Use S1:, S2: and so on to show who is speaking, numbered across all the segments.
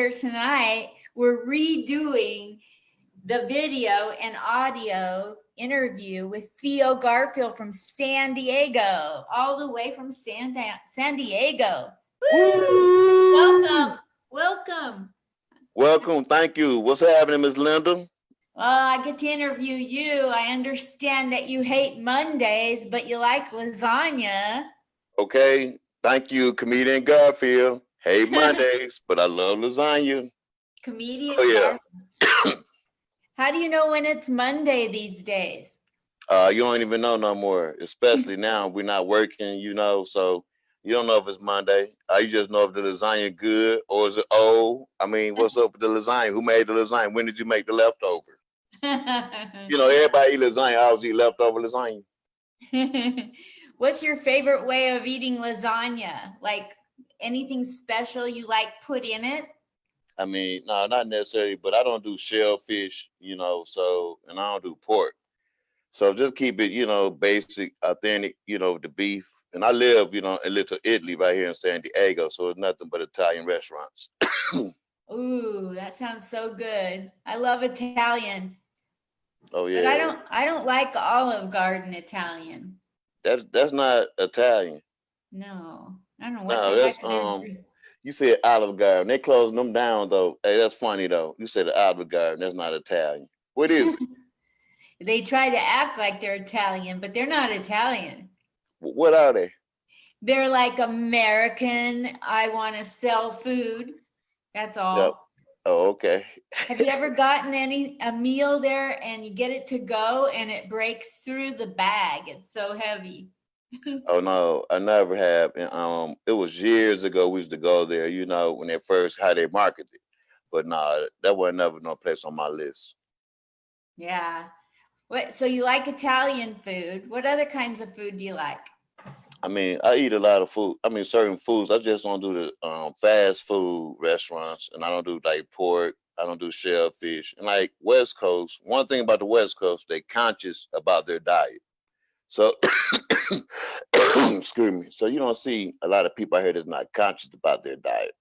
S1: here tonight. We're redoing the video and audio interview with Theo Garfield from San Diego, all the way from San Diego. Woo! Welcome, welcome.
S2: Welcome, thank you. What's happening, Miss Linda?
S1: Well, I get to interview you. I understand that you hate Mondays, but you like lasagna.
S2: Okay, thank you, comedian Garfield. Hey, Mondays, but I love lasagna.
S1: Comedian
S2: Oh yeah.
S1: Garfield. How do you know when it's Monday these days?
S2: You don't even know no more, especially now we're not working, so you don't know if it's Monday. You just know if the lasagna good or is it old. I mean, what's up with the lasagna? Who made the lasagna? When did you make the leftover? Everybody eat lasagna. I always eat leftover lasagna.
S1: What's your favorite way of eating lasagna? Like anything special you like put in it?
S2: I mean, no, not necessarily, but I don't do shellfish, and I don't do pork. So just keep it, basic, authentic, the beef. And I live, in Little Italy right here in San Diego, so it's nothing but Italian restaurants.
S1: Ooh, that sounds so good. I love Italian.
S2: Oh yeah.
S1: But I don't like Olive Garden Italian.
S2: That's not Italian.
S1: No. I don't know what
S2: No,
S1: the
S2: that's
S1: heck
S2: you said Olive Garden. They closing them down though. Hey, that's funny though. You said Olive Garden, that's not Italian. What is it?
S1: They try to act like they're Italian, but they're not Italian.
S2: What are they?
S1: They're like American. I want to sell food. That's all.
S2: Yep. Oh, okay.
S1: Have you ever gotten a meal there and you get it to go and it breaks through the bag? It's so heavy.
S2: Oh no, I never have. And it was years ago we used to go there, when they first how they marketed it. But nah, that was never no place on my list.
S1: Yeah. So you like Italian food? What other kinds of food do you like?
S2: I mean, I eat a lot of food. I mean, certain foods. I just don't do the fast food restaurants, and I don't do like pork. I don't do shellfish. And like West Coast, one thing about the West Coast, they conscious about their diet. So, excuse me. So you don't see a lot of people out here that's not conscious about their diet.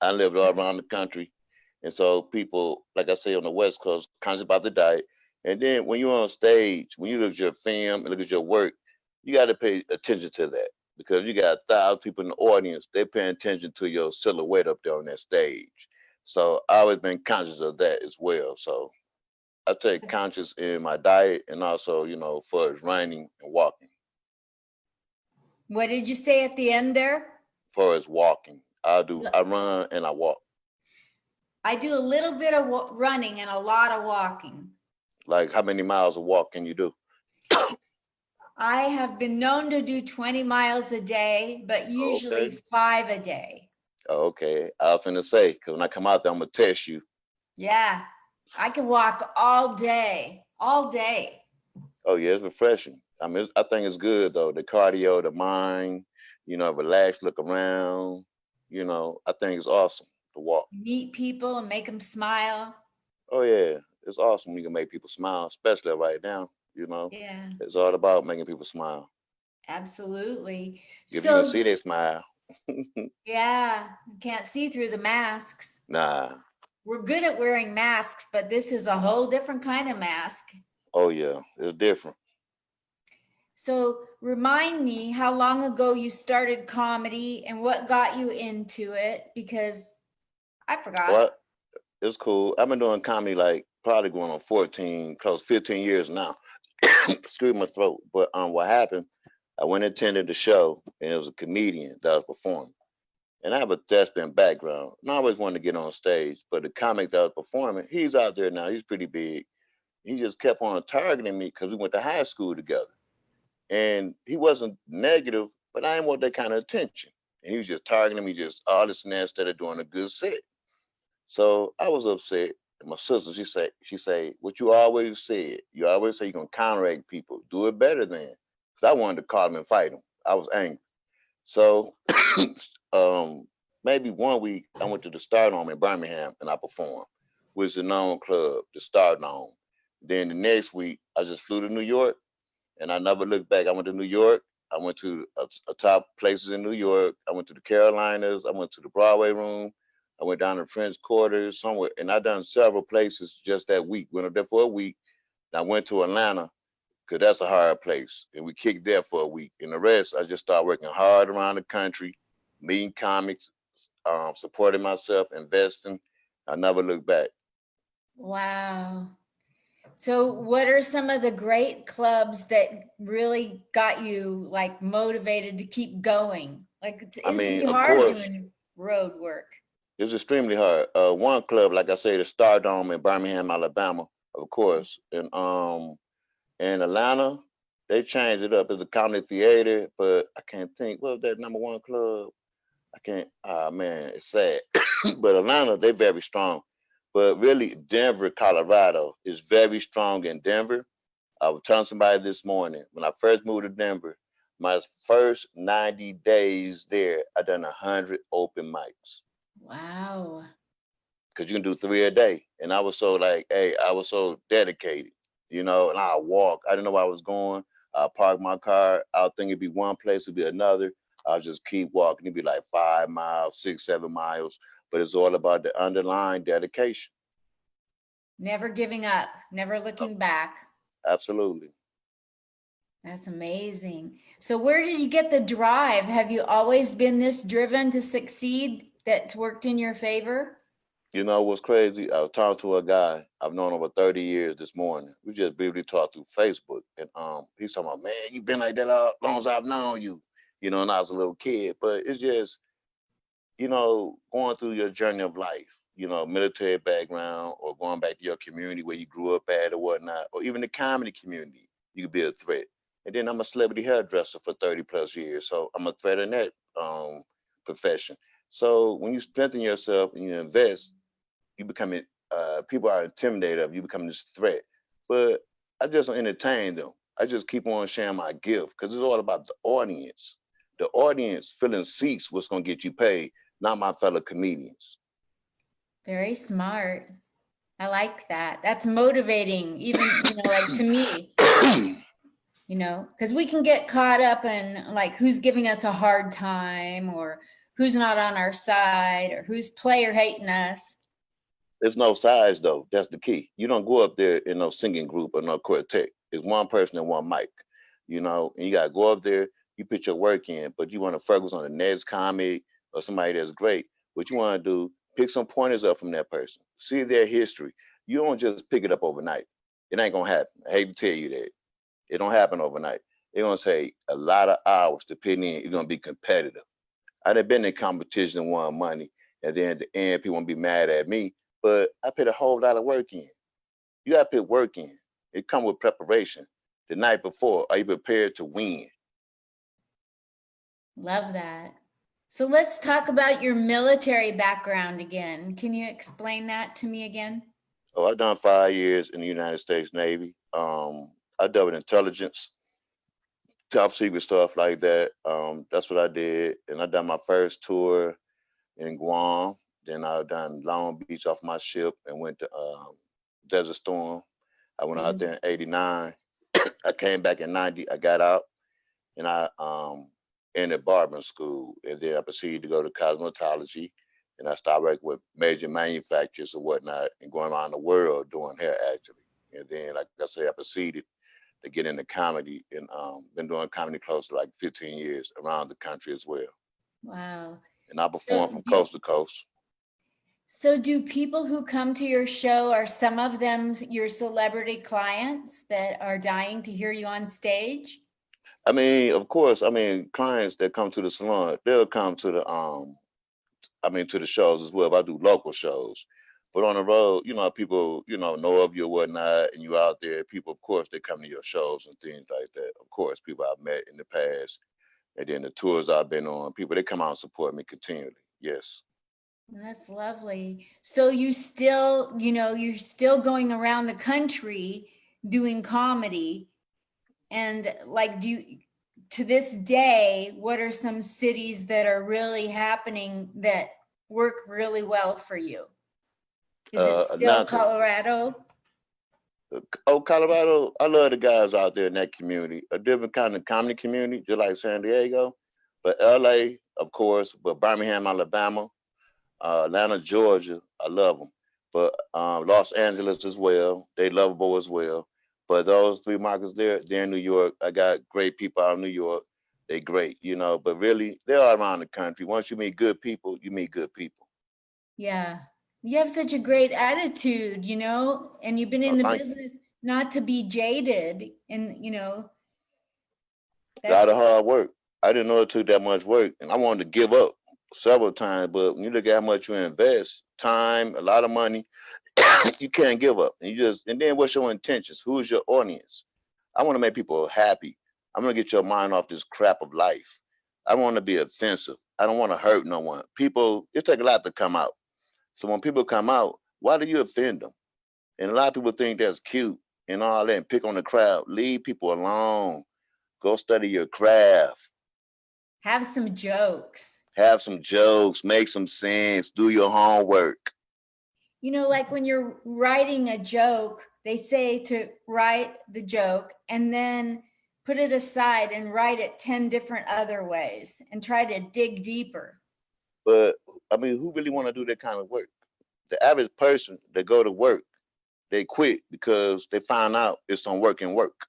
S2: I lived all around the country, and so people, like I say, on the West Coast, conscious about the diet. And then when you're on stage, when you look at your film and look at your work, you got to pay attention to that because you got 1,000 people in the audience. They're paying attention to your silhouette up there on that stage. So I always been conscious of that as well. So I take conscious in my diet and also, for running and walking.
S1: What did you say at the end there?
S2: For as walking, I run and I walk.
S1: I do a little bit of running and a lot of walking.
S2: Like how many miles of walk can you do?
S1: I have been known to do 20 miles a day, but usually 5 a day.
S2: Okay. I was finna say, because when I come out there, I'm going to test you.
S1: Yeah. I can walk all day. All day.
S2: Oh, yeah. It's refreshing. I mean, I think it's good, though. The cardio, the mind, relax, look around. I think it's awesome to walk.
S1: Meet people and make them smile.
S2: Oh, yeah. It's awesome when you can make people smile, especially right now.
S1: Yeah.
S2: It's all about making people smile.
S1: Absolutely.
S2: If you can see they smile.
S1: Yeah, you can't see through the masks.
S2: Nah.
S1: We're good at wearing masks, but this is a whole different kind of mask.
S2: Oh yeah, it's different.
S1: So remind me how long ago you started comedy and what got you into it, because I forgot.
S2: What? It's cool. I've been doing comedy like probably going on 14, close 15 years now. Excuse my throat. But what happened, I went and attended the show and it was a comedian that was performing. And I have a thespian background. And I always wanted to get on stage, but the comic that was performing, he's out there now. He's pretty big. He just kept on targeting me because we went to high school together. And he wasn't negative, but I didn't want that kind of attention. And he was just targeting me, just all this and that instead of doing a good set. So I was upset. And my sister, she say, what you always said, you always say you're gonna counteract people. Do it better then. Because I wanted to call him and fight him. I was angry. So maybe 1 week I went to the Stardome in Birmingham and I performed, which is a known club, the Stardome. Then the next week I just flew to New York and I never looked back. I went to New York. I went to a top places in New York. I went to the Carolinas. I went to the Broadway Room. I went down to French Quarters somewhere, and I done several places just that week. Went up there for a week. And I went to Atlanta because that's a hard place, and we kicked there for a week. And the rest, I just started working hard around the country, meeting comics, supporting myself, investing. I never looked back.
S1: Wow. So what are some of the great clubs that really got you like motivated to keep going? Like
S2: I
S1: it can
S2: mean,
S1: be
S2: of
S1: hard
S2: course,
S1: doing road work.
S2: it's extremely hard. One club, like I say, the Stardome in Birmingham, Alabama, of course, and Atlanta, they changed it up as a comedy theater, but I can't think. What was that number one club? I can't. Ah, man, it's sad. But Atlanta, they're very strong. But really, Denver, Colorado is very strong in Denver. I was telling somebody this morning when I first moved to Denver, my first 90 days there, I done 100 open mics
S1: Wow.
S2: because you can do three a day. And I was so like, hey, I was so dedicated, and I walk. I didn't know where I was going. I park my car. I would think it'd be one place, it'd be another. I'll just keep walking. It'd be like 5 miles, 6, 7 miles. But it's all about the underlying dedication.
S1: Never giving up, never
S2: Uh,
S1: looking back.
S2: Absolutely.
S1: That's amazing. So where did you get the drive? Have you always been this driven to succeed that's worked in your favor?
S2: You know what's crazy? I was talking to a guy I've known over 30 years this morning. We just briefly talked through Facebook, and he's talking about, man, you've been like that all long as I've known you, and I was a little kid. But it's just, going through your journey of life, military background or going back to your community where you grew up at or whatnot, or even the comedy community, you could be a threat. And then I'm a celebrity hairdresser for 30 plus years, so I'm a threat in that profession. So when you strengthen yourself and you invest, you become it. People are intimidated of you become this threat. But I just don't entertain them. I just keep on sharing my gift because it's all about the audience. The audience filling seats what's gonna get you paid, not my fellow comedians.
S1: Very smart. I like that. That's motivating, even, like to me, because we can get caught up in like who's giving us a hard time or who's not on our side or who's player hating us.
S2: There's no size though. That's the key. You don't go up there in no singing group or no quartet. It's one person and one mic, and you gotta go up there, you put your work in, but you want to focus on the next comic or somebody that's great. What you want to do, pick some pointers up from that person. See their history. You don't just pick it up overnight. It ain't gonna happen. I hate to tell you that. It don't happen overnight. They're gonna say a lot of hours to put in. You're gonna be competitive. I done been in competition and won money, and then at the end, people won't be mad at me. But I put a whole lot of work in. You got to put work in. It come with preparation. The night before, are you prepared to win?
S1: Love that. So let's talk about your military background again. Can you explain that to me again?
S2: Oh, I've done 5 years in the United States Navy. I dealt with intelligence, top secret stuff like that. That's what I did, and I done my first tour in Guam. Then I done Long Beach off my ship and went to Desert Storm. I went out
S1: Thank
S2: there in '89. I came back in '90. I got out and I entered barbering school, and then I proceeded to go to cosmetology, and I started working with major manufacturers or whatnot, and going around the world doing hair actually. And then, like I say, I proceeded to get into comedy, and been doing comedy close to like 15 years around the country as well.
S1: Wow.
S2: And I perform
S1: So
S2: from
S1: do,
S2: coast to coast.
S1: so do people who come to your show, are some of them your celebrity clients that are dying to hear you on stage?
S2: I mean, of course, I mean clients that come to the salon, they'll come to to the shows as well. If I do local shows, but on the road, people, know of you or whatnot, and you out there. People, of course, they come to your shows and things like that. Of course, people I've met in the past, and then the tours I've been on, people they come out and support me continually. Yes.
S1: That's lovely. So you're still going around the country doing comedy. And like, to this day, what are some cities that are really happening that work really well for you? Is it still
S2: Atlanta.
S1: Colorado?
S2: Oh, Colorado. I love the guys out there in that community. A different kind of comedy community, just like San Diego. But LA, of course, but Birmingham, Alabama. Atlanta, Georgia, I love them. But Los Angeles as well, they lovable as well. But those three markets there, they're in New York. I got great people out in New York. They great, you know. But really, they're all around the country. Once you meet good people, you meet good people.
S1: Yeah. You have such a great attitude, and you've been in the
S2: Thank you.
S1: business not to be jaded. And,
S2: A lot
S1: that's,
S2: of hard work. I didn't know it took that much work, and I wanted to give up several times. But when you look at how much you invest, time, a lot of money, you can't give up. And then what's your intentions? Who's your audience? I want to make people happy. I'm gonna get your mind off this crap of life. I want to be offensive. I don't want to hurt no one. People, it take a lot to come out. So when people come out, why do you offend them? And a lot of people think that's cute and all that and pick on the crowd. Leave people alone. Go study your craft.
S1: have some jokes.
S2: Have some jokes. Make some sense. Do your homework.
S1: Like when you're writing a joke, they say to write the joke and then put it aside and write it 10 different other ways and try to dig deeper.
S2: But I mean, who really want to do that kind of work? The average person that go to work, they quit because they find out it's on work and work.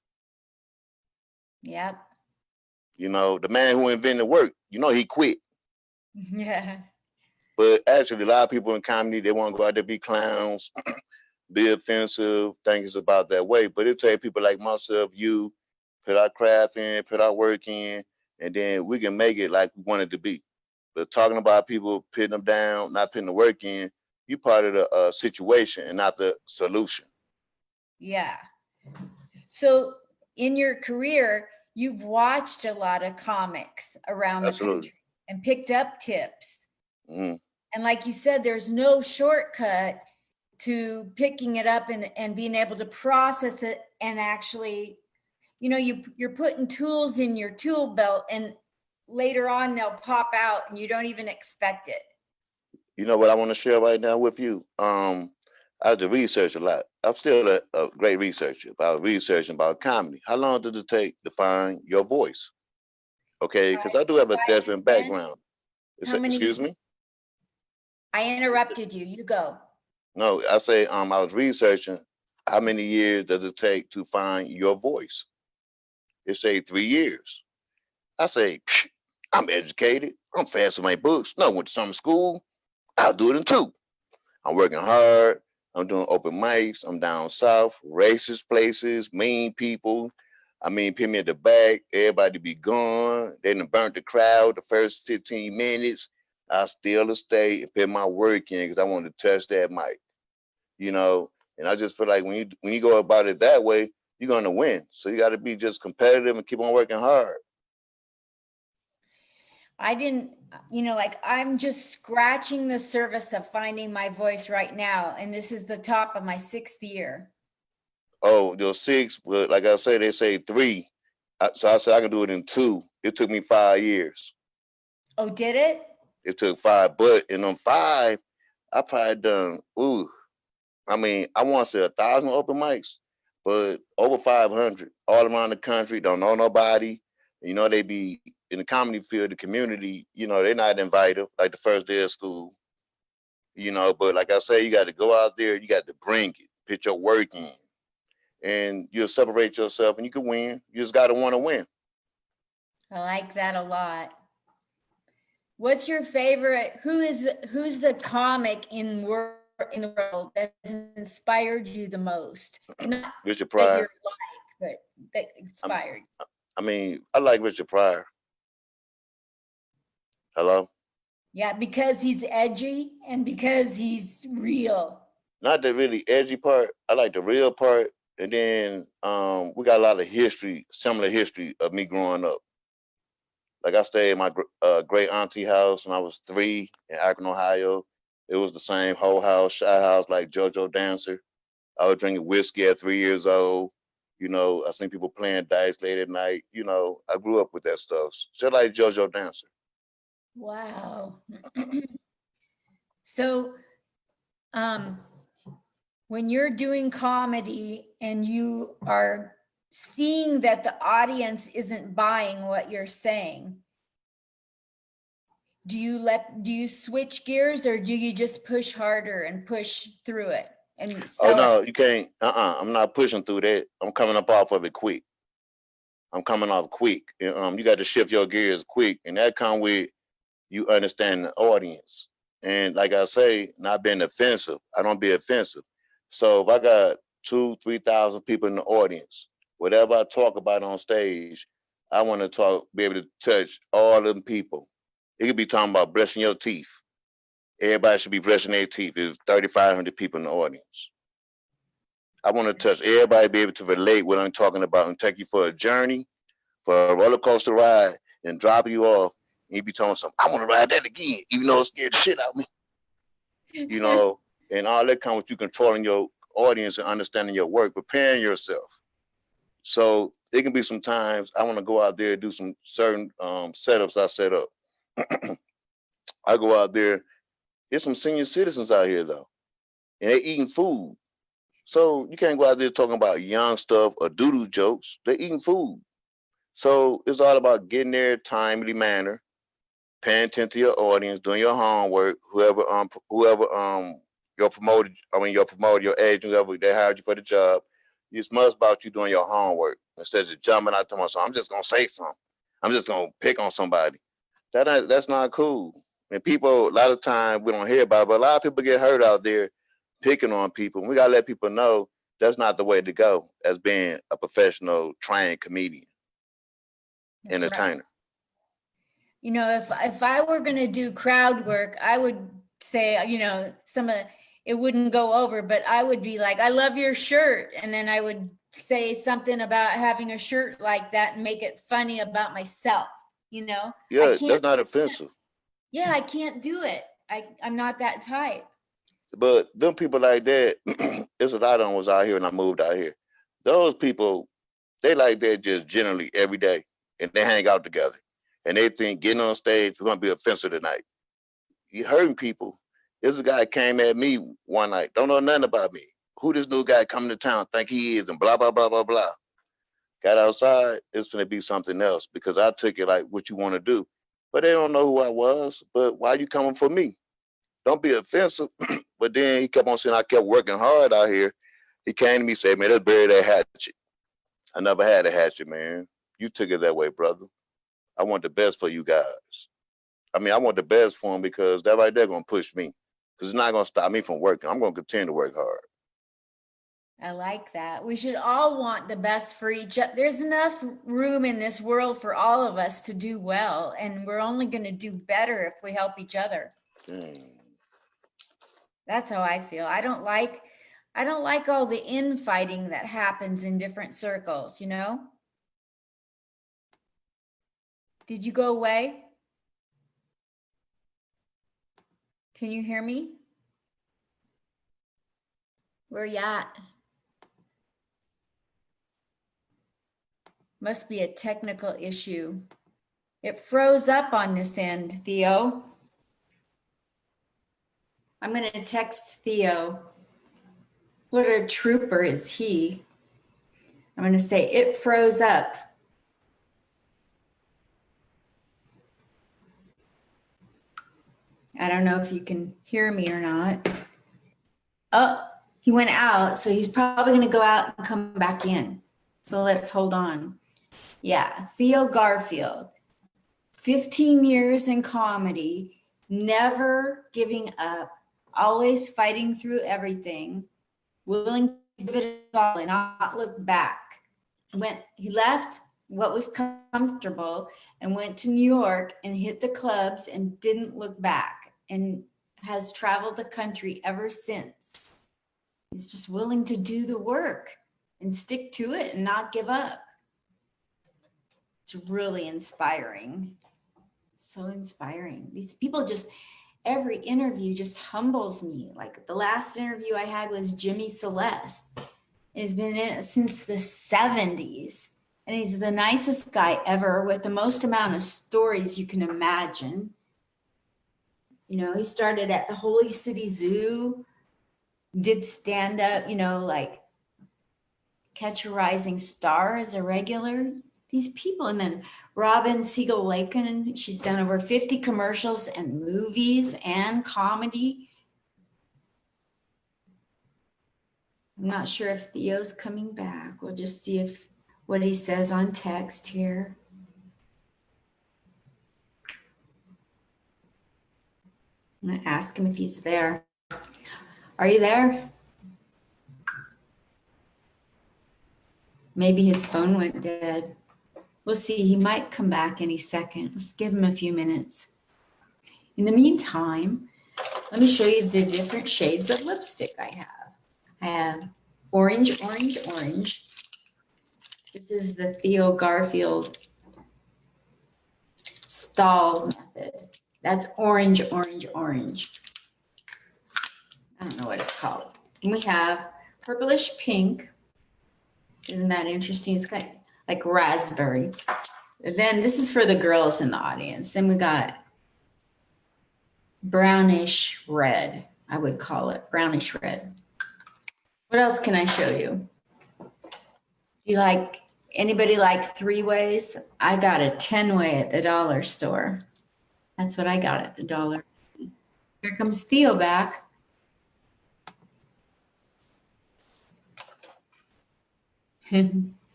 S1: Yep.
S2: You know, the man who invented work, he quit.
S1: Yeah.
S2: But actually, a lot of people in comedy, they want to go out there be clowns, be offensive, think it's about that way. But it take people like myself, you, put our craft in, put our work in, and then we can make it like we want it to be. But talking about people putting them down, not putting the work in, you part of the situation and not the solution.
S1: Yeah. So in your career, you've watched a lot of comics around the
S2: Absolutely.
S1: country and picked up tips.
S2: Mm-hmm.
S1: And like you said, there's no shortcut to picking it up and being able to process it and actually, you're putting tools in your tool belt and later on they'll pop out and you don't even expect it.
S2: You know what I want to share right now with you? I had to research a lot. I'm still a great researcher about researching about comedy. How long does it take to find your voice? Okay, because I do have a
S1: 5 to
S2: thespian
S1: 10.
S2: background.
S1: How
S2: Excuse
S1: many?
S2: me?
S1: I interrupted you. You go.
S2: No, I say I was researching how many years does it take to find your voice? It say 3 years. I say, I'm educated. I'm fast with my books. No, went to summer school. I'll do it in 2. I'm working hard. I'm doing open mics. I'm down south, racist places, mean people. I mean, put me at the back. Everybody be gone. They done burnt the crowd the first 15 minutes. I still stay and put my work in because I wanted to touch that mic, you know. And I just feel like when you go about it that way, you're gonna win. So you got to be just competitive and keep on working hard.
S1: I didn't, like I'm just scratching the surface of finding my voice right now. And this is the top of my 6th year.
S2: Oh, your 6, but like I say, they say 3. So I said I can do it in 2. It took me 5 years.
S1: Oh, did it?
S2: It took 5, but in them 5, I probably done. Ooh, I mean, I want to say 1,000 open mics, but over 500 all around the country. Don't know nobody. They be in the comedy field, the community. They're not invited like the first day of school. But like I say, you got to go out there. You got to bring it. Put your work in, and you'll separate yourself, and you can win. You just got to want to win.
S1: I like that a lot. What's your favorite? Who's the comic in the world that has inspired you the most? Not
S2: Richard
S1: that you're
S2: Pryor.
S1: like, but that
S2: I'm,
S1: inspired.
S2: I mean, I like Richard Pryor. Hello.
S1: Yeah, because he's edgy and because he's real.
S2: Not the really edgy part. I like the real part. And then we got a lot of history, similar history of me growing up. Like I stayed at my great auntie house when I was 3 in Akron, Ohio. It was the same whole house, shy house like JoJo Dancer. I was drinking whiskey at 3 years old. I seen people playing dice late at night. I grew up with that stuff. Just like JoJo Dancer.
S1: Wow. So, when you're doing comedy and you are seeing that the audience isn't buying what you're saying, Do you switch gears, or do you just push harder and push through it and
S2: Oh
S1: sell it?
S2: no, you can't. I'm not pushing through that. I'm coming up off of it quick. I'm coming off quick. You got to shift your gears quick, and that come with you understand the audience. And like I say, not being offensive. I don't be offensive. So if I got 2, 3,000 people in the audience, whatever I talk about on stage, I want to talk, be able to touch all them people. It could be talking about brushing your teeth. Everybody should be brushing their teeth. There's 3,500 people in the audience. I want to touch everybody, be able to relate what I'm talking about, and take you for a journey, for a roller coaster ride, and drop you off. And you be telling something, I want to ride that again, even though it scared the shit out of me. And all that comes with you controlling your audience and understanding your work, preparing yourself. So it can be some times I want to go out there and do some certain setups I set up. I go out there, there's some senior citizens out here though, and they're eating food. So you can't go out there talking about young stuff or doodoo jokes. They're eating food. So it's all about getting there timely manner, paying attention to your audience, doing your homework. Whoever your promoter, your agent, whoever they hired you for the job, it's much about you doing your homework instead of just jumping out to myself. I'm just gonna say something. I'm just gonna pick on somebody. That's not cool. And people, a lot of times we don't hear about it, but a lot of people get hurt out there picking on people. We gotta let people know that's not the way to go as being a professional trained comedian,
S1: That's right.
S2: entertainer.
S1: If I were going to do crowd work, I would say, some of it wouldn't go over, but I would be like, I love your shirt. And then I would say something about having a shirt like that and make it funny about myself. I
S2: Yeah,
S1: can't,
S2: that's not offensive.
S1: yeah, I can't do it. I'm not that type.
S2: But them people like that, there's a lot of them was out here and I moved out here. Those people, they like that just generally every day. And they hang out together. And they think getting on stage, we're gonna be offensive tonight. You hurting people. There's a guy came at me one night, don't know nothing about me. Who this new guy coming to town think he is and blah blah blah blah blah. Got outside, it's gonna be something else because I took it like what you want to do. But they don't know who I was. But why you coming for me? Don't be offensive. But then he kept on saying I kept working hard out here. He came to me and said, man, let's bury that hatchet. I never had a hatchet, man. You took it that way, brother. I want the best for you guys. I mean, I want the best for them because that right there gonna push me. Because it's not gonna stop me from working. I'm gonna continue to work hard.
S1: I like that. We should all want the best for each other. There's enough room in this world for all of us to do well, and we're only going to do better if we help each other.
S2: Dang.
S1: That's how I feel. I don't like all the infighting that happens in different circles. Did you go away? Can you hear me? Where you at? Must be a technical issue. It froze up on this end, Theo. I'm going to text Theo. What a trooper is he? I'm going to say it froze up. I don't know if you can hear me or not. Oh, he went out, so he's probably going to go out and come back in. So let's hold on. Yeah, Theo Garfield, 15 years in comedy, never giving up, always fighting through everything, willing to give it all and not look back. He left what was comfortable and went to New York and hit the clubs and didn't look back and has traveled the country ever since. He's just willing to do the work and stick to it and not give up. It's really inspiring. So inspiring. These people every interview just humbles me. Like the last interview I had was Jimmy Celeste. He's been in it since the 70s. And he's the nicest guy ever with the most amount of stories you can imagine. He started at the Holy City Zoo, did stand up, like Catch a Rising Star as a regular. These people, and then Robin Siegel-Laken, she's done over 50 commercials and movies and comedy. I'm not sure if Theo's coming back. We'll just see if what he says on text here. I'm gonna ask him if he's there. Are you there? Maybe his phone went dead. We'll see. He might come back any second. Let's give him a few minutes. In the meantime, let me show you the different shades of lipstick I have. I have orange, orange, orange. This is the Theo Garfield stall method. That's orange, orange, orange. I don't know what it's called. And we have purplish pink. Isn't that interesting? It's kind of like raspberry. And then this is for the girls in the audience. Then we got brownish red, I would call it, brownish red. What else can I show you? Anybody like 3-ways? I got a 10-way at the dollar store. That's what I got at the dollar. Here comes Theo back.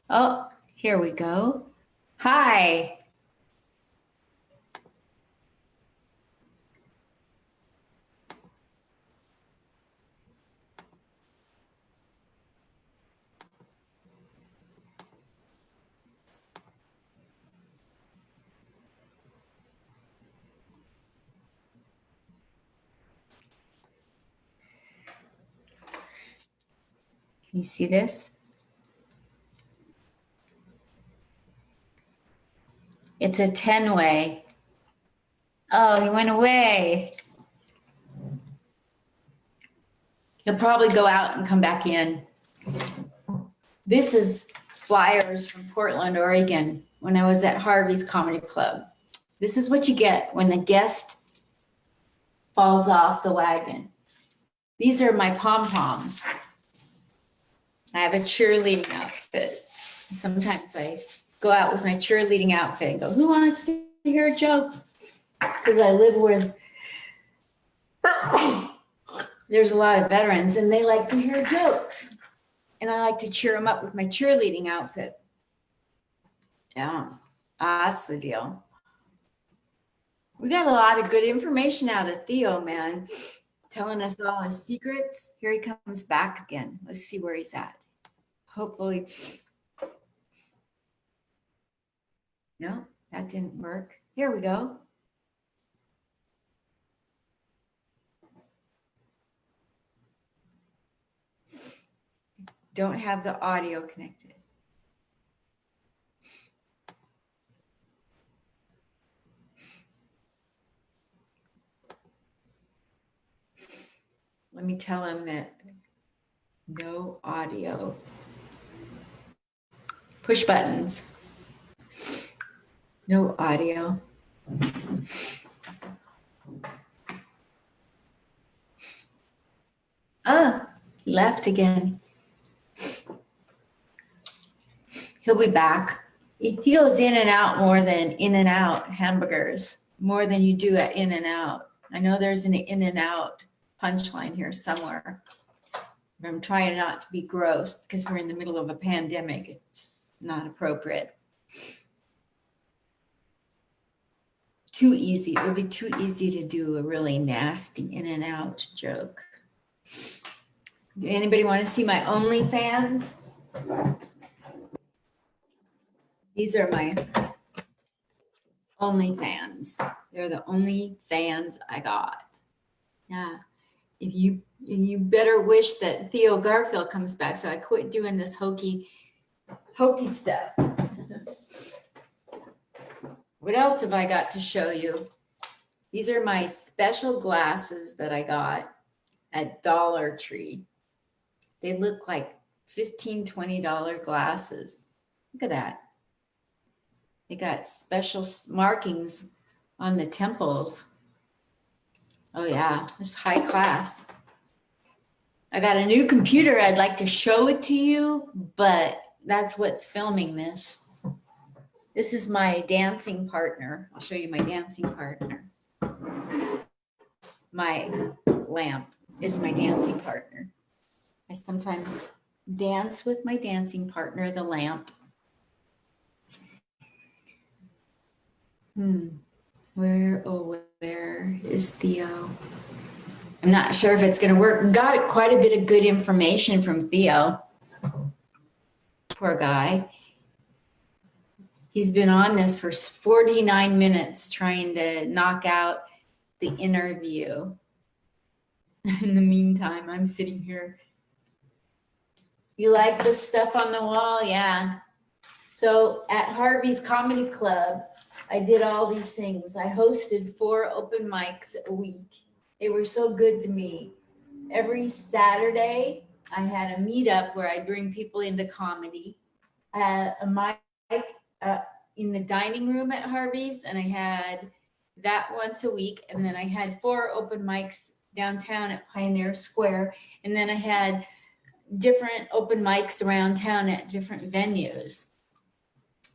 S1: Oh, here we go. Hi. Can you see this? It's a 10-way. Oh, he went away. He'll probably go out and come back in. This is flyers from Portland, Oregon, when I was at Harvey's Comedy Club. This is what you get when the guest falls off the wagon. These are my pom-poms. I have a cheerleading outfit. Sometimes I go out with my cheerleading outfit and go, who wants to hear a joke? Because I live with, there's a lot of veterans and they like to hear jokes. And I like to cheer them up with my cheerleading outfit. Yeah, that's the deal. We got a lot of good information out of Theo, man. Telling us all his secrets. Here he comes back again. Let's see where he's at. Hopefully. No, that didn't work. Here we go. Don't have the audio connected. Let me tell him that no audio. Push buttons. No audio. Ah, he left again. He'll be back. He goes in and out more than In and Out hamburgers, more than you do at In and Out. I know there's an In and Out punchline here somewhere. But I'm trying not to be gross because we're in the middle of a pandemic. It's not appropriate. Too easy. It would be too easy to do a really nasty In and Out joke. Anybody want to see my OnlyFans? These are my OnlyFans. They're the only fans I got. Yeah. If you better wish that Theo Garfield comes back so I quit doing this hokey stuff. What else have I got to show you? These are my special glasses that I got at Dollar Tree. They look like $15, $20 glasses. Look at that. They got special markings on the temples. Oh yeah, it's high class. I got a new computer. I'd like to show it to you, but that's what's filming this. This is my dancing partner. I'll show you my dancing partner. My lamp is my dancing partner. I sometimes dance with my dancing partner, the lamp. Where is Theo? I'm not sure if it's going to work. Got quite a bit of good information from Theo. Poor guy. He's been on this for 49 minutes trying to knock out the interview. In the meantime, I'm sitting here. You like this stuff on the wall? Yeah. So at Harvey's Comedy Club, I did all these things. I hosted 4 open mics a week. They were so good to me. Every Saturday, I had a meetup where I bring people into comedy. I had a mic in the dining room at Harvey's, and I had that once a week. And then I had 4 open mics downtown at Pioneer Square. And then I had different open mics around town at different venues.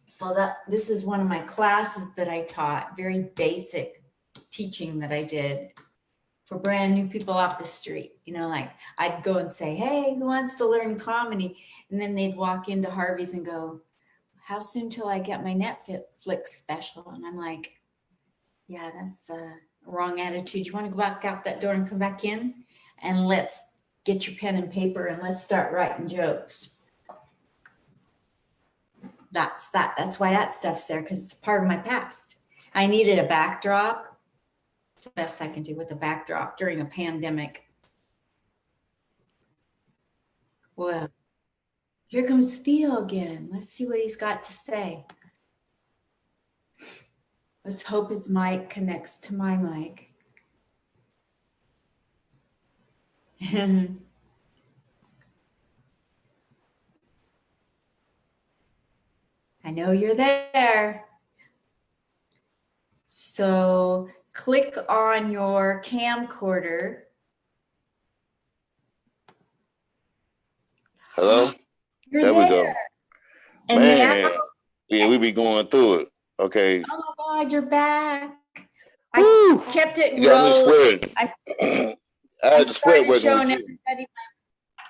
S1: So this is one of my classes that I taught, very basic teaching that I did for brand new people off the street. You know, like I'd go and say, hey, who wants to learn comedy? And then they'd walk into Harvey's and go, how soon till I get my Netflix special? And I'm like, yeah, that's a wrong attitude. You want to go back out that door and come back in? And let's get your pen and paper and let's start writing jokes. That's why that stuff's there, because it's part of my past. I needed a backdrop. It's the best I can do with a backdrop during a pandemic. Well, here comes Theo again. Let's see what he's got to say. Let's hope his mic connects to my mic. I know you're there. So click on your camcorder.
S2: Hello?
S1: You're
S2: There we go.
S1: And
S2: Man,
S1: now,
S2: yeah, we be going through it. Okay.
S1: oh my God, you're back.
S2: Woo!
S1: I kept it
S2: You got me
S1: rolling.
S2: sweating. I had the sweat
S1: started
S2: working
S1: showing
S2: with you.
S1: everybody.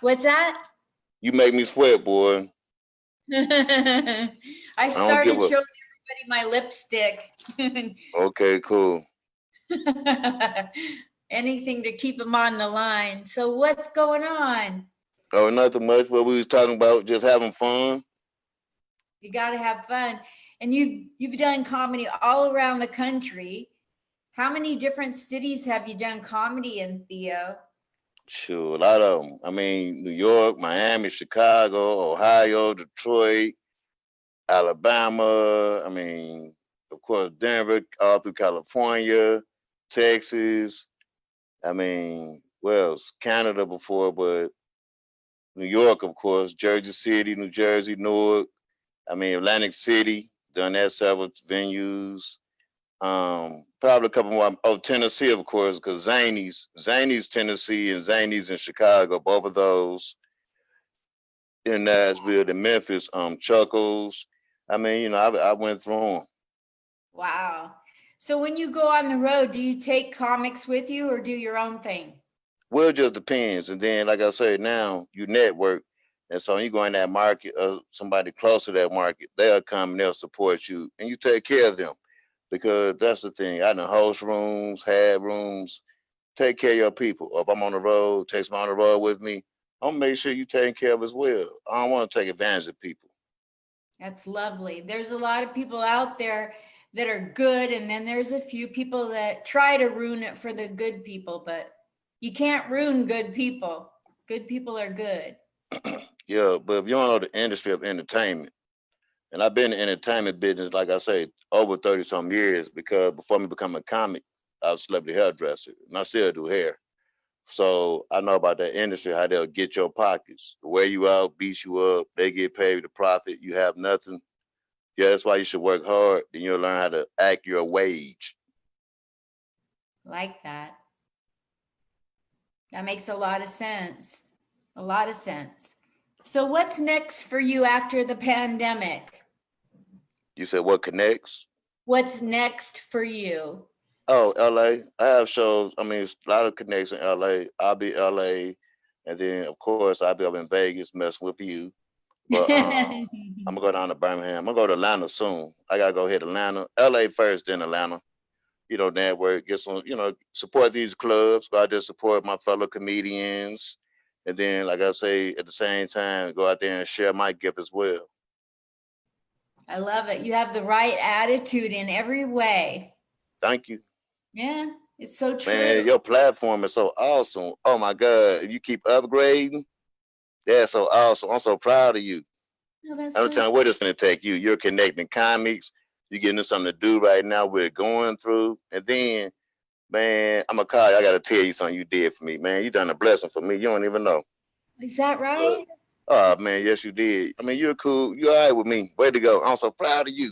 S1: What's that?
S2: You make me sweat, boy.
S1: I
S2: don't give
S1: started
S2: up.
S1: showing everybody my lipstick.
S2: Okay, cool.
S1: Anything to keep them on the line. So what's going on?
S2: Oh, nothing much. What we was talking about, just having fun.
S1: You got to have fun. And you've done comedy all around the country. How many different cities have you done comedy in, Theo?
S2: Sure, a lot of them. I mean, New York, Miami, Chicago, Ohio, Detroit, Alabama. I mean, of course, Denver, all through California, Texas. I mean, well, Canada before, but New York, of course, Jersey City, New Jersey, Newark. I mean, Atlantic City, done that several venues. Probably a couple more. Oh, Tennessee, of course, because Zany's Tennessee and Zany's in Chicago, both of those. In Nashville, in Memphis, Chuckles. I mean, you know, I went through them.
S1: Wow. So when you go on the road, do you take comics with you or do your own thing?
S2: Well, it just depends. And then, like I said, now you network. And so you go in that market, somebody close to that market, they'll come and they'll support you and you take care of them. Because that's the thing. I done host rooms, had rooms, take care of your people. Or if I'm on the road, take them on the road with me, I'm gonna make sure you taken care of as well. I don't want to take advantage of people.
S1: That's lovely. There's a lot of people out there that are good, and then there's a few people that try to ruin it for the good people, but you can't ruin good people. Good people are good.
S2: Yeah, but if you don't know the industry of entertainment, and I've been in the entertainment business, like I say, over 30 some years, because before me becoming a comic, I was a celebrity hairdresser, and I still do hair. So I know about that industry, how they'll get your pockets, wear you out, beat you up, they get paid the profit, you have nothing. Yeah, that's why you should work hard, then you'll learn how to act your wage.
S1: Like that. That makes a lot of sense. A lot of sense. So what's next for you after the pandemic?
S2: You said what connects?
S1: What's next for you?
S2: Oh, LA. I have shows. I mean, it's a lot of connections in LA. I'll be LA, and then of course I'll be up in Vegas messing with you. But I'm gonna go down to Birmingham. I'm gonna go to Atlanta soon. I gotta go hit Atlanta, LA first, then Atlanta. You know, network, get some, support these clubs. Go out there, support my fellow comedians, and then, like I say, at the same time, go out there and share my gift as well.
S1: I love it. You have the right attitude in every way.
S2: Thank you,
S1: Yeah, it's so
S2: man.
S1: true.
S2: Your platform is so awesome. Oh my God, you keep upgrading. That's so awesome. I'm so proud of you.
S1: Oh, that's
S2: I don't
S1: so
S2: tell you where it's gonna take you. You're connecting comics. You're getting something to do right now. We're going through, and then, man, I'm gonna call you. I gotta tell you something you did for me, man. You done a blessing for me. You don't even know.
S1: Is that
S2: But,
S1: right?
S2: oh man, yes you did. I mean, you're cool. You all right with me. Way to go. I'm so proud of you.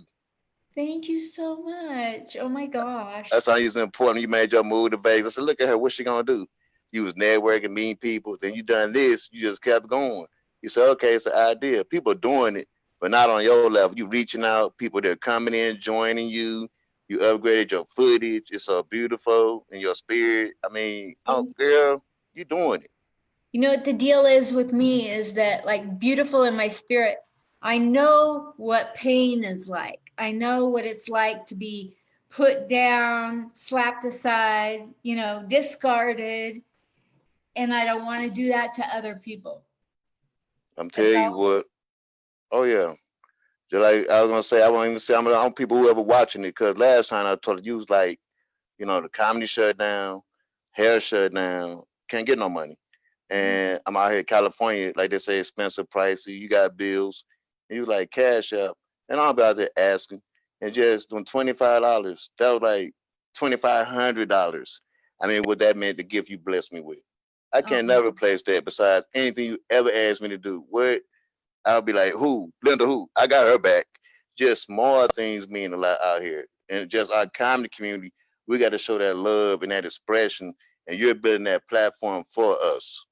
S1: Thank you so much. Oh my gosh.
S2: That's how you was important. You made your move to Vegas. I said, look at her. What's she gonna do? You was networking, meeting people. Then you done this. You just kept going. You said, okay, it's an idea. People doing it, but not on your level. You reaching out. People that are coming in, joining you. You upgraded your footage. It's so beautiful in your spirit. I mean, oh girl, you doing it.
S1: You know what the deal is with me is that, like, beautiful in my spirit, I know what pain is like. I know what it's like to be put down, slapped aside, discarded. And I don't want to do that to other people.
S2: I'm
S1: That's
S2: telling you
S1: all.
S2: what. Oh yeah. Just like I was gonna say, I won't even say I'm people who ever watching it because last time I told you was like, the comedy shut down, hair shut down, can't get no money. And I'm out here in California, like they say, expensive, pricey. You got bills, and you like cash up, and I'm out there asking, and just doing $25. That was like $2,500. I mean, what that meant the gift you blessed me with. I
S1: Oh,
S2: can't never replace that. Besides anything you ever asked me to do, what I'll be like, who? Linda, who? I got her back. Just small things mean a lot out here. And just our comedy community, we got to show that love and that expression. And you're building that platform for us.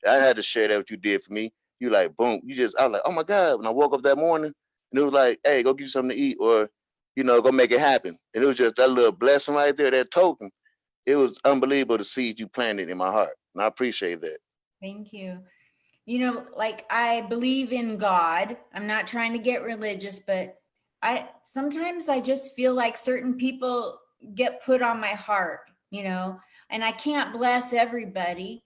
S2: I had to share that what you did for me. You like, boom. I was like, oh my God. When I woke up that morning, and it was like, hey, go get you something to eat or, go make it happen. And it was just that little blessing right there, that token. It was unbelievable to see you planted in my heart. And I appreciate that.
S1: thank you. Like, I believe in God. I'm not trying to get religious, but I sometimes I just feel like certain people get put on my heart, and I can't bless everybody,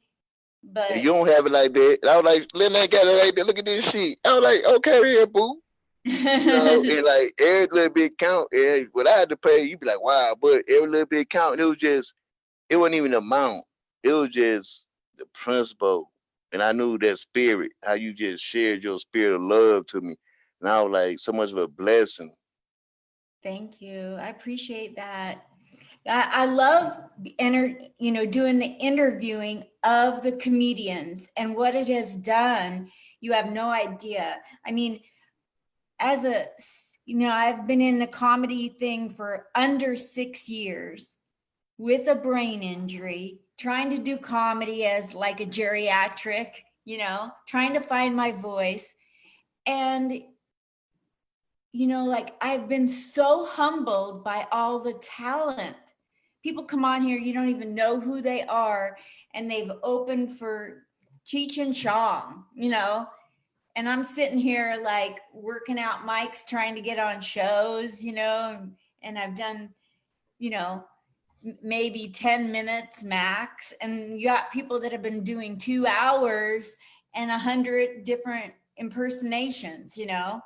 S2: And
S1: but
S2: you don't have it like that. And I was like, Lynn ain't got it like that. Look at this sheet. I was like, okay, here, boo. And like every little bit count. And what I had to pay, you'd be like, wow, but every little bit count. And it wasn't even the amount. It was just the principle. And I knew that spirit, how you just shared your spirit of love to me. And I was like, so much of a blessing.
S1: thank you. I appreciate that. I love doing the interviewing of the comedians and what it has done. You have no idea. I mean, I've been in the comedy thing for under 6 years with a brain injury, trying to do comedy as like a geriatric, trying to find my voice. And like, I've been so humbled by all the talent. People come on here, you don't even know who they are, and they've opened for Cheech and Chong, and I'm sitting here like working out mics, trying to get on shows, and I've done, you know, maybe 10 minutes max. And you got people that have been doing 2 hours and 100 different impersonations,
S2: Yeah.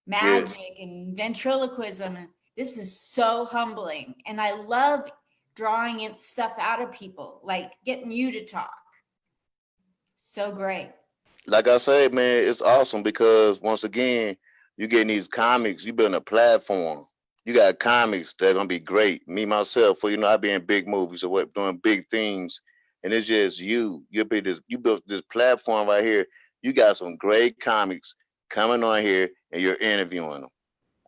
S1: magic and ventriloquism. And this is so humbling. And I love drawing stuff out of people, like getting you to talk. So great.
S2: Like I said, man, it's awesome because once again, you getting these comics, you building a platform. You got comics that are gonna be great. Me myself, for I be in big movies or what doing big things, and it's just you built this platform right here. You got some great comics coming on here, and you're interviewing them.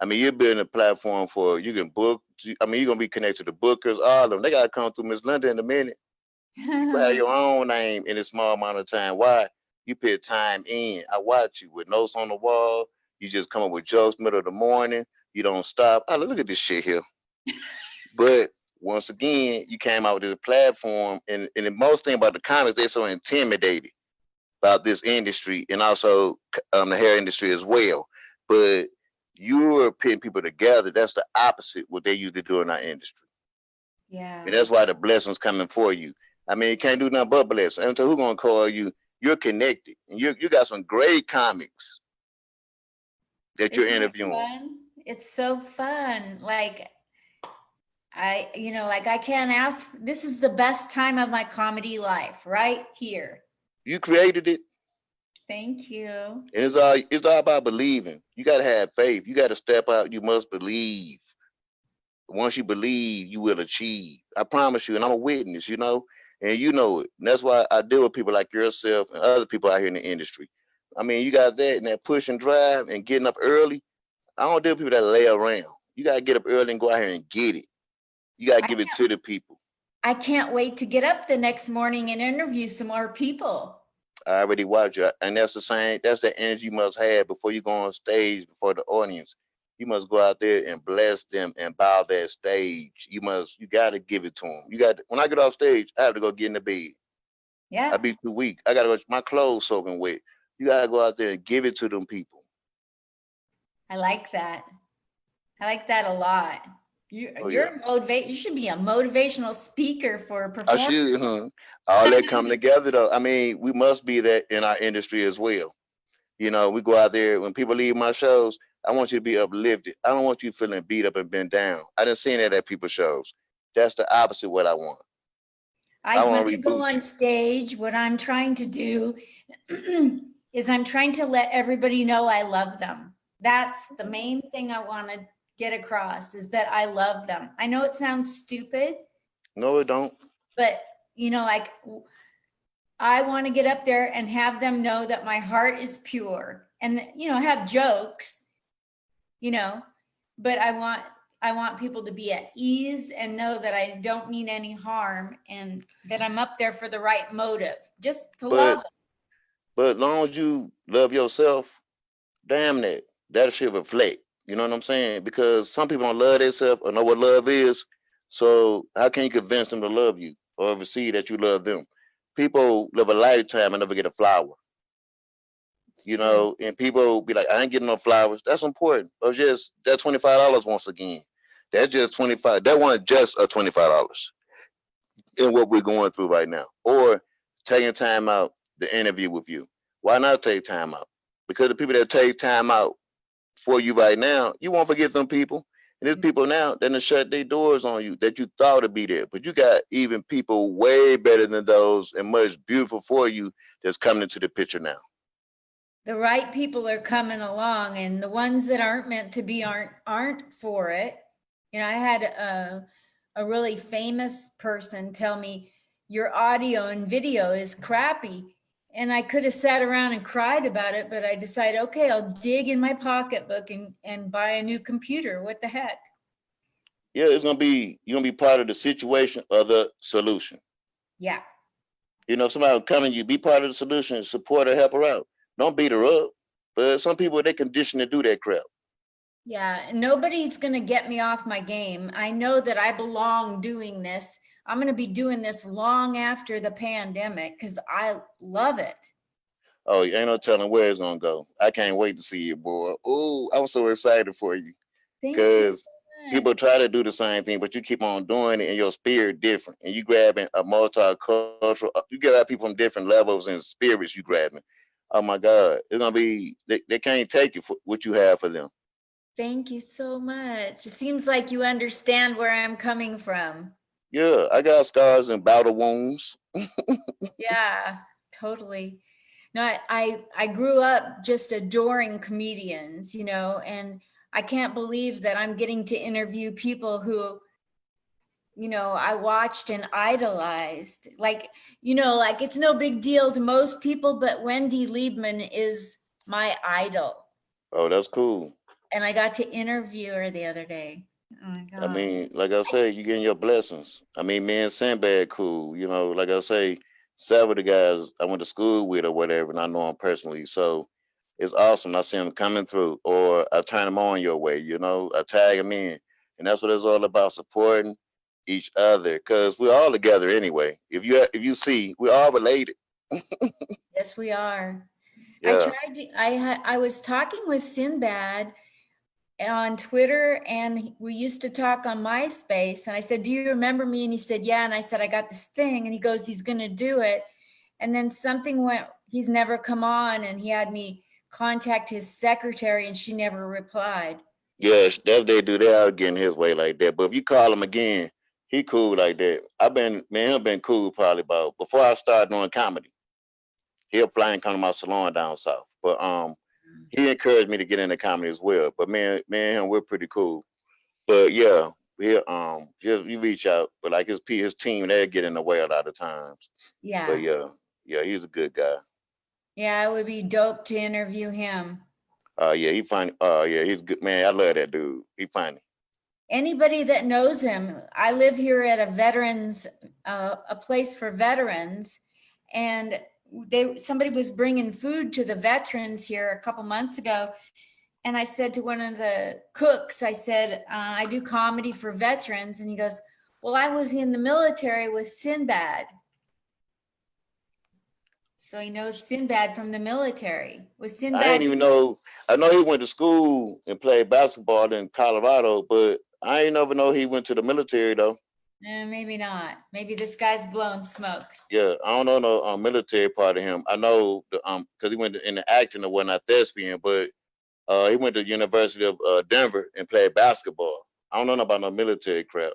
S2: I mean, you're building a platform for you can book. I mean, you're gonna be connected to bookers, all of them. They gotta come through Miss Linda in a minute. You have your own name in a small amount of time. Why? You put time in. I watch you with notes on the wall. You just come up with jokes middle of the morning. You don't stop. Oh, look at this shit here. But once again, you came out with this platform, and the most thing about the comics, they're so intimidated about this industry and also the hair industry as well. But you're putting people together. That's the opposite what they usually do in our industry.
S1: Yeah.
S2: And that's why the blessings coming for you. I mean, you can't do nothing but bless. And so who's gonna call you? You're connected, and you got some great comics that you're
S1: Isn't it
S2: interviewing.
S1: fun? It's so fun. Like like I can't ask, this is the best time of my comedy life right here.
S2: You created it,
S1: Thank you.
S2: and it's all about believing. You gotta have faith. You gotta step out. You must believe. Once you believe, you will achieve. I promise you, and I'm a witness, and you know it. And that's why I deal with people like yourself and other people out here in the industry. I mean, you got that and that push and drive and getting up early. I don't deal with people that lay around. You gotta get up early and go out here and get it. You gotta
S1: I
S2: give it to the people.
S1: I can't wait to get up the next morning and interview some more people.
S2: I already watch you, and that's the same. That's the energy you must have before you go on stage before the audience. You must go out there and bless them and bow that stage. You got to give it to them. When I get off stage, I have to go get in the bed. I
S1: Yeah,
S2: be too weak. I gotta go. My clothes soaking wet. You gotta go out there and give it to them people.
S1: I like that. I like that a lot.
S2: Oh yeah,
S1: You're motivate. You should be a motivational speaker for
S2: I
S1: performers.
S2: should. Huh? All that come together though. I mean, we must be that in our industry as well. We go out there when people leave my shows. I want you to be uplifted. I don't want you feeling beat up and bent down. I didn't see that at people's shows. That's the opposite of what I want. I
S1: When
S2: want to
S1: I go
S2: reboot
S1: on
S2: you.
S1: stage, what I'm trying to do is I'm trying to let everybody know I love them. That's the main thing I want to get across, is that I love them. I know it sounds stupid,
S2: No, it don't.
S1: but like I want to get up there and have them know that my heart is pure and have jokes, you know, but I want people to be at ease and know that I don't mean any harm and that I'm up there for the right motive, just to love
S2: But
S1: them.
S2: but as long as you love yourself, damn that. That should reflect. You know what I'm saying? Because some people don't love themselves or know what love is. So how can you convince them to love you or ever see that you love them? People live a lifetime and never get a flower.
S1: It's true.
S2: And people be like, I ain't getting no flowers. That's important. Or just that $25 once again. That's just 25. That wasn't just a $25 in what we're going through right now. Or taking time out to interview with you. Why not take time out? Because the people that take time out for you right now, you won't forget them people. And there's people now that will shut their doors on you that you thought would be there. But you got even people way better than those and much beautiful for you that's coming into the picture now.
S1: The right people are coming along, and the ones that aren't meant to be aren't for it. I had a really famous person tell me your audio and video is crappy. And I could have sat around and cried about it, but I decided, okay, I'll dig in my pocketbook and buy a new computer. What the heck?
S2: Yeah, you're gonna be part of the situation or the solution.
S1: Yeah.
S2: Somebody will come and you be part of the solution, support her, help her out. Don't beat her up. But some people they conditioned to do that crap.
S1: Yeah. Nobody's going to get me off my game. I know that I belong doing this. I'm going to be doing this long after the pandemic because I love it.
S2: Oh, you ain't no telling where it's gonna go. I can't wait to see it, boy. Oh, I'm so excited for you.
S1: Thank you
S2: Because
S1: so much.
S2: people try to do the same thing, but you keep on doing it and your spirit different. And you grabbing a multicultural, you grab people from different levels and spirits you grabbing. Oh my God. It's gonna be they can't take it for what you have for them.
S1: Thank you so much. It seems like you understand where I'm coming from.
S2: Yeah, I got scars and battle wounds.
S1: Yeah, totally. No, I grew up just adoring comedians, and I can't believe that I'm getting to interview people who, I watched and idolized. Like it's no big deal to most people, but Wendy Liebman is my idol.
S2: Oh, that's cool.
S1: And I got to interview her the other day. Oh my
S2: I
S1: God.
S2: mean, like I say, you getting your blessings. I mean, me and Sinbad cool. Like I say, several of the guys I went to school with or whatever, and I know them personally. So It's awesome. I see them coming through, or I turn them on your way. You know, I tag them in, and that's what it's all about: supporting each other, because we're all together anyway. If you see, we're all related.
S1: Yes, we are. I
S2: Yeah,
S1: tried to, I was talking with Sinbad on Twitter, and we used to talk on MySpace, and I said, "Do you remember me?" And he said, "Yeah." And I said, "I got this thing." And he goes, "He's going to do it." And then something went, he's never come on, and he had me contact his secretary, and she never replied.
S2: yes, that's they do. They are getting his way like that. But if you call him again, he cool like that. I've been me and him been cool probably about before I started doing comedy. He'll fly and come to my salon down south. But he encouraged me to get into comedy as well. But me and him, we're pretty cool. But yeah, he just you reach out, but like his team, they get in the way a lot of times. But
S1: Yeah.
S2: yeah, he's a good guy.
S1: Yeah, it would be dope to interview him.
S2: Yeah, he funny. Yeah, he's good man. I love that dude. He funny.
S1: Anybody that knows him, I live here at a veterans, a place for veterans, and somebody was bringing food to the veterans here a couple months ago, and I said to one of the cooks, I said, I do comedy for veterans, and he goes, "Well, I was in the military with Sinbad." So he knows Sinbad from the military. Was
S2: I
S1: Sinbad?
S2: ain't even know. I know he went to school and played basketball in Colorado, but I ain't never know he went to the military though.
S1: Maybe not. Maybe this guy's blowing smoke.
S2: Yeah, I don't know no military part of him. I know the because he went in the acting or whatnot thespian, but he went to University of Denver and played basketball. I don't know about no military crap.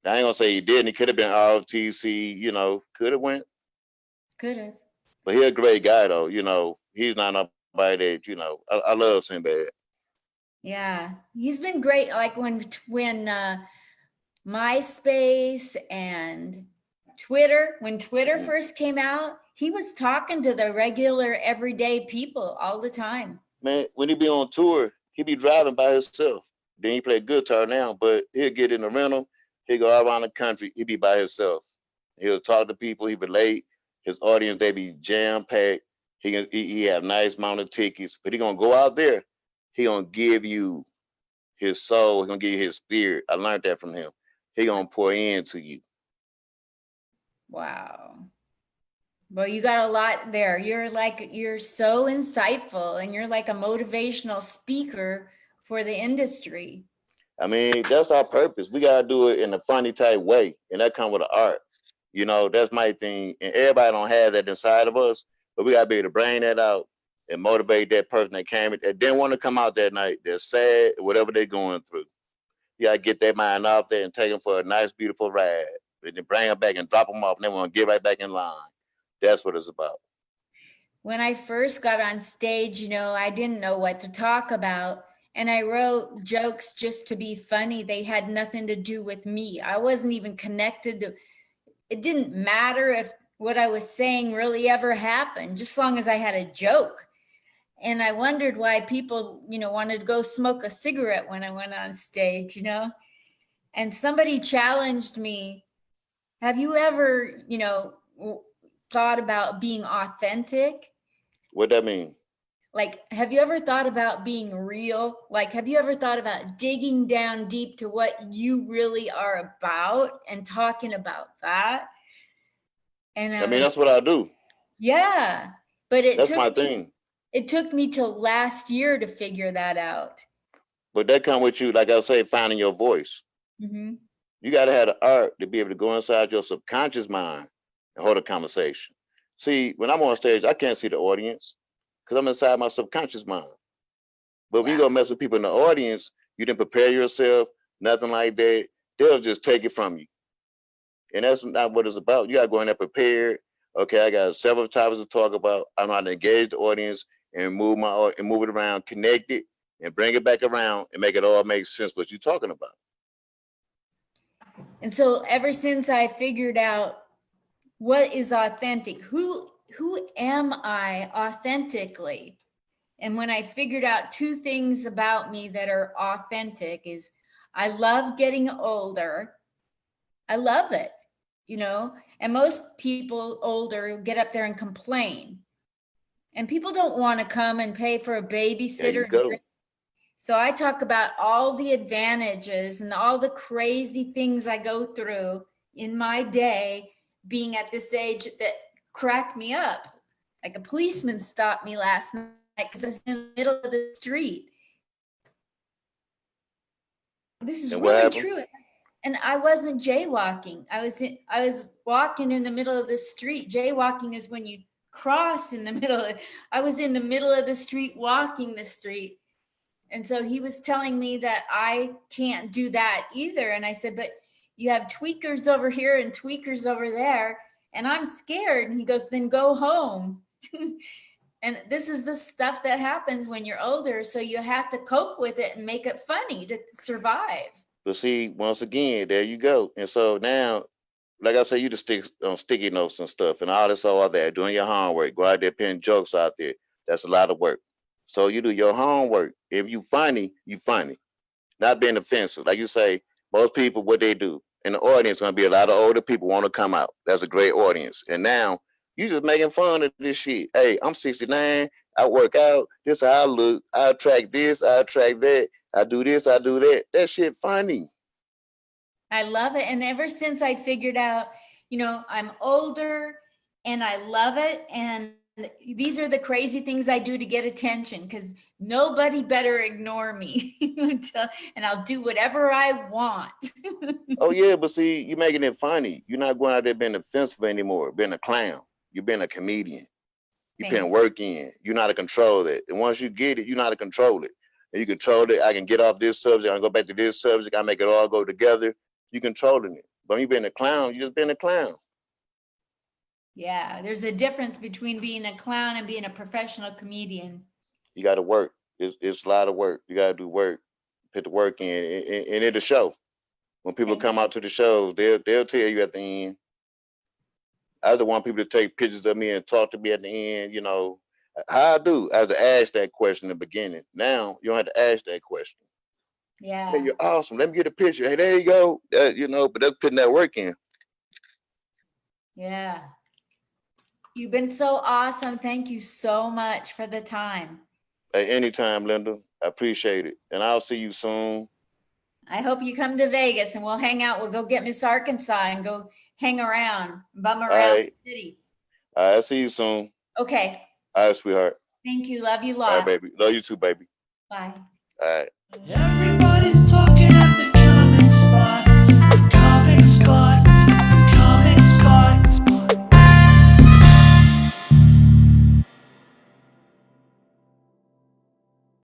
S2: I ain't gonna say he didn't. He could have been ROTC, could have went.
S1: Could have.
S2: But he a great guy though. He's not nobody that I love Sinbad.
S1: Yeah, he's been great. Like when MySpace and Twitter, when Twitter
S2: Mhm.
S1: first came out, he was talking to the regular everyday people all the time.
S2: Man, when he be on tour, he be driving by himself. Then he play guitar now, but he'll get in the rental. He'll go all around the country. He be by himself. He'll talk to people. He relate. His audience, they be jam packed. He have nice amount of tickets, but he gonna go out there. He gonna give you his soul. He gonna give you his spirit. I learned that from him. He gonna pour into you.
S1: Wow. Well, you got a lot there. You're so insightful, and you're like a motivational speaker for the industry.
S2: I mean, that's our purpose. We gotta do it in a funny type way, and that come with the art. That's my thing. And everybody don't have that inside of us, but we gotta be able to bring that out and motivate that person that came that didn't want to come out that night. They're sad, whatever they're going through. You gotta get their mind off there and take them for a nice, beautiful ride, and then bring them back and drop them off, and they want to get right back in line. That's what it's about.
S1: When I first got on stage, I didn't know what to talk about. And I wrote jokes just to be funny. They had nothing to do with me. I wasn't even connected to it. Didn't matter if what I was saying really ever happened, just as long as I had a joke. And I wondered why people, wanted to go smoke a cigarette when I went on stage. And somebody challenged me, have you ever, thought about being authentic?
S2: What that mean?
S1: Like, have you ever thought about being real? Like, have you ever thought about digging down deep to what you really are about and talking about that? And
S2: I mean, that's what I do.
S1: yeah, but it
S2: That's
S1: took
S2: my thing.
S1: it took me till last year to figure that out.
S2: But that come with you, like I say, finding your voice.
S1: Hmm.
S2: You got to have the art to be able to go inside your subconscious mind and hold a conversation. See, when I'm on stage, I can't see the audience because I'm inside my subconscious mind. But when you
S1: Wow.
S2: go mess with people in the audience, you didn't prepare yourself, nothing like that. They'll just take it from you. And that's not what it's about. You got to go in there prepared. Okay, I got several topics to talk about. I know how to engage the audience and move it around, connect it, and bring it back around and make it all make sense what you're talking about.
S1: And so ever since I figured out what is authentic, who am I authentically? And when I figured out two things about me that are authentic is I love getting older. I love it. And most people older get up there and complain. And people don't want to come and pay for a babysitter.
S2: There you
S1: and
S2: go.
S1: drink. So I talk about all the advantages and all the crazy things I go through in my day being at this age that crack me up. Like a policeman stopped me last night because I was in the middle of the street. This is
S2: And what
S1: really
S2: happened?
S1: true. And I wasn't jaywalking. I was walking in the middle of the street. Jaywalking is when you cross in the middle. I was in the middle of the street walking the street. And so he was telling me that I can't do that either. And I said, but you have tweakers over here and tweakers over there, and I'm scared. And he goes, then go home. And this is the stuff that happens when you're older. So you have to cope with it and make it funny to survive.
S2: But see, once again, there you go. And so now, like I said, you just stick on sticky notes and stuff and all this, all that, doing your homework, go out there putting jokes out there. That's a lot of work. So you do your homework. If you funny, you funny. Not being offensive. Like you say, most people, what they do in the audience, gonna be a lot of older people want to come out. That's a great audience. And now you just making fun of this shit. Hey, I'm 69. I work out. This how I look. I attract this. I attract that. I do this. I do that. That shit funny.
S1: I love it. And ever since I figured out, I'm older and I love it. And these are the crazy things I do to get attention because nobody better ignore me and I'll do whatever I want.
S2: Oh yeah, but see, you making it funny. You're not going out there being offensive anymore, being a clown. You're being a comedian. You're putting work in. You're not to control it. And once you get it, you're not to control it. And you control it. I can get off this subject. I can go back to this subject. I make it all go together. You controlling it. But when you being a clown, you just being a clown.
S1: Yeah, there's a difference between being a clown and being a professional comedian.
S2: You got to work. It's a lot of work. You got to do work. Put the work in, and it'll show. When people come out to the shows, they'll tell you at the end. I just want people to take pictures of me and talk to me at the end. How I do. I have to ask that question in the beginning. Now you don't have to ask that question.
S1: Yeah.
S2: Hey, you're awesome. Let me get a picture. Hey, there you go. But they're putting that work in.
S1: Yeah. You've been so awesome. Thank you so much for the time.
S2: At any time, Linda. I appreciate it. And I'll see you soon.
S1: I hope you come to Vegas and we'll hang out. We'll go get Miss Arkansas and go hang around, bum around the city.
S2: All right, I'll see you soon.
S1: Okay.
S2: All right, sweetheart.
S1: Thank you. Love you,
S2: All right, baby. Love you too, baby.
S1: Bye.
S2: All right.
S3: Everybody's talking at the comic spot. The comic spot.